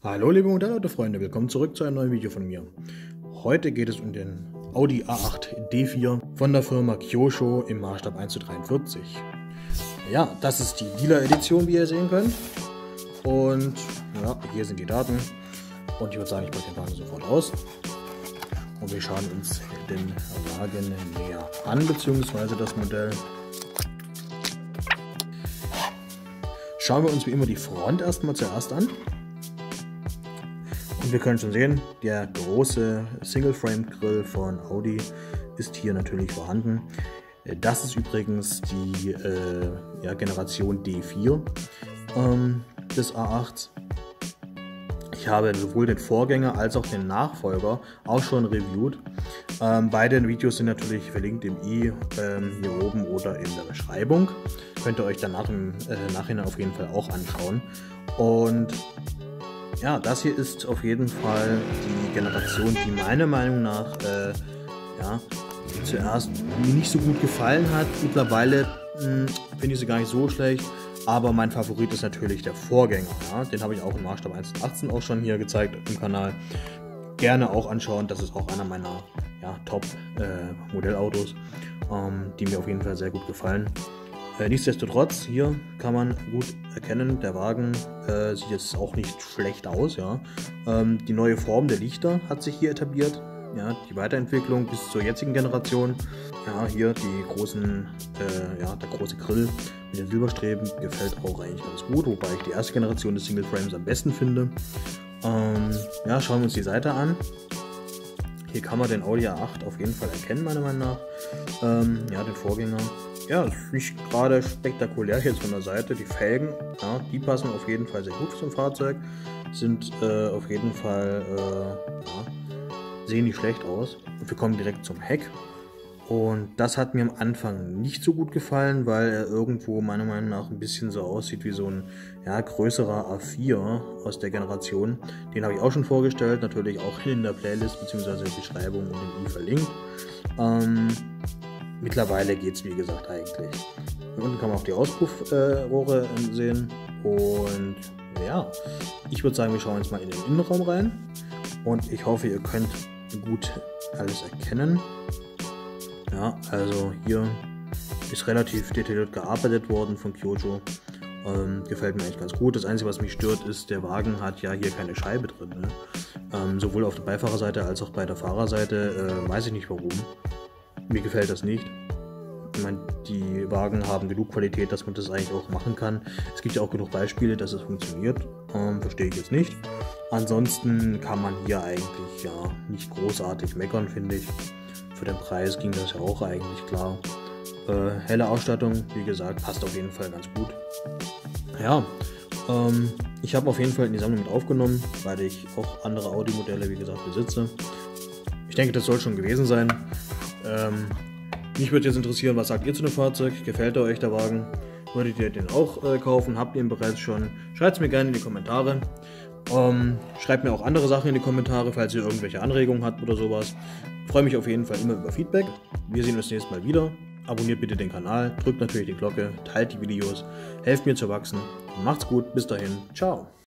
Hallo liebe Modellauto-Freunde, willkommen zurück zu einem neuen Video von mir. Heute geht es um den Audi A8 D4 von der Firma Kyosho im Maßstab 1:43. Ja, das ist die Dealer-Edition, wie ihr sehen könnt. Und ja, hier sind die Daten. Und ich würde sagen, ich packe den Wagen sofort aus. Und wir schauen uns den Wagen näher an, beziehungsweise das Modell. Schauen wir uns wie immer die Front erstmal zuerst an. Und wir können schon sehen, der große Single-Frame-Grill von Audi ist hier natürlich vorhanden. Das ist übrigens die Generation D4 des A8. Ich habe sowohl den Vorgänger als auch den Nachfolger auch schon reviewed. Beide Videos sind natürlich verlinkt im i hier oben oder in der Beschreibung. Könnt ihr euch danach im Nachhinein auf jeden Fall auch anschauen. Und ja, das hier ist auf jeden Fall die Generation, die meiner Meinung nach zuerst mir nicht so gut gefallen hat. Mittlerweile finde ich sie gar nicht so schlecht, aber mein Favorit ist natürlich der Vorgänger. Ja? Den habe ich auch im Maßstab 1:18 auch schon hier gezeigt im Kanal. Gerne auch anschauen, das ist auch einer meiner Top-Modellautos, die mir auf jeden Fall sehr gut gefallen. Nichtsdestotrotz, hier kann man gut erkennen, der Wagen sieht jetzt auch nicht schlecht aus. Ja. Die neue Form der Lichter hat sich hier etabliert. Ja, die Weiterentwicklung bis zur jetzigen Generation. Ja, hier die großen, der große Grill mit den Silberstreben gefällt auch eigentlich ganz gut, wobei ich die erste Generation des Single Frames am besten finde. Ja, schauen wir uns die Seite an. Hier kann man den Audi A8 auf jeden Fall erkennen, meiner Meinung nach. Ja, den Vorgänger. Ja, ist nicht gerade spektakulär jetzt von der Seite. Die Felgen, ja, die passen auf jeden Fall sehr gut zum Fahrzeug. Sind auf jeden Fall, sehen nicht schlecht aus. Und wir kommen direkt zum Heck. Und das hat mir am Anfang nicht so gut gefallen, weil er irgendwo meiner Meinung nach ein bisschen so aussieht wie so ein größerer A4 aus der Generation. Den habe ich auch schon vorgestellt, natürlich auch in der Playlist bzw. Beschreibung und im i verlinkt. Mittlerweile geht es wie gesagt eigentlich. Hier unten kann man auch die Auspuffrohre sehen. Und ja, ich würde sagen, wir schauen jetzt mal in den Innenraum rein. Und ich hoffe, ihr könnt gut alles erkennen. Ja, also hier ist relativ detailliert gearbeitet worden von Kyosho. Gefällt mir eigentlich ganz gut. Das Einzige, was mich stört, ist, der Wagen hat ja hier keine Scheibe drin. Ne? Sowohl auf der Beifahrerseite als auch bei der Fahrerseite. Weiß ich nicht warum. Mir gefällt das nicht. Ich meine, die Wagen haben genug Qualität, dass man das eigentlich auch machen kann. Es gibt ja auch genug Beispiele, dass es funktioniert. Verstehe ich jetzt nicht. Ansonsten kann man hier eigentlich ja nicht großartig meckern, finde ich. Für den Preis ging das ja auch eigentlich klar. Helle Ausstattung, wie gesagt, passt auf jeden Fall ganz gut. Ja, ich habe auf jeden Fall in die Sammlung mit aufgenommen, weil ich auch andere Audi-Modelle, wie gesagt, besitze. Ich denke, das soll schon gewesen sein. Mich würde jetzt interessieren, was sagt ihr zu dem Fahrzeug? Gefällt euch der Wagen? Würdet ihr den auch kaufen? Habt ihr ihn bereits schon? Schreibt es mir gerne in die Kommentare. Schreibt mir auch andere Sachen in die Kommentare, falls ihr irgendwelche Anregungen habt oder sowas. Ich freue mich auf jeden Fall immer über Feedback. Wir sehen uns nächstes Mal wieder. Abonniert bitte den Kanal, drückt natürlich die Glocke, teilt die Videos, helft mir zu wachsen. Macht's gut, bis dahin, ciao.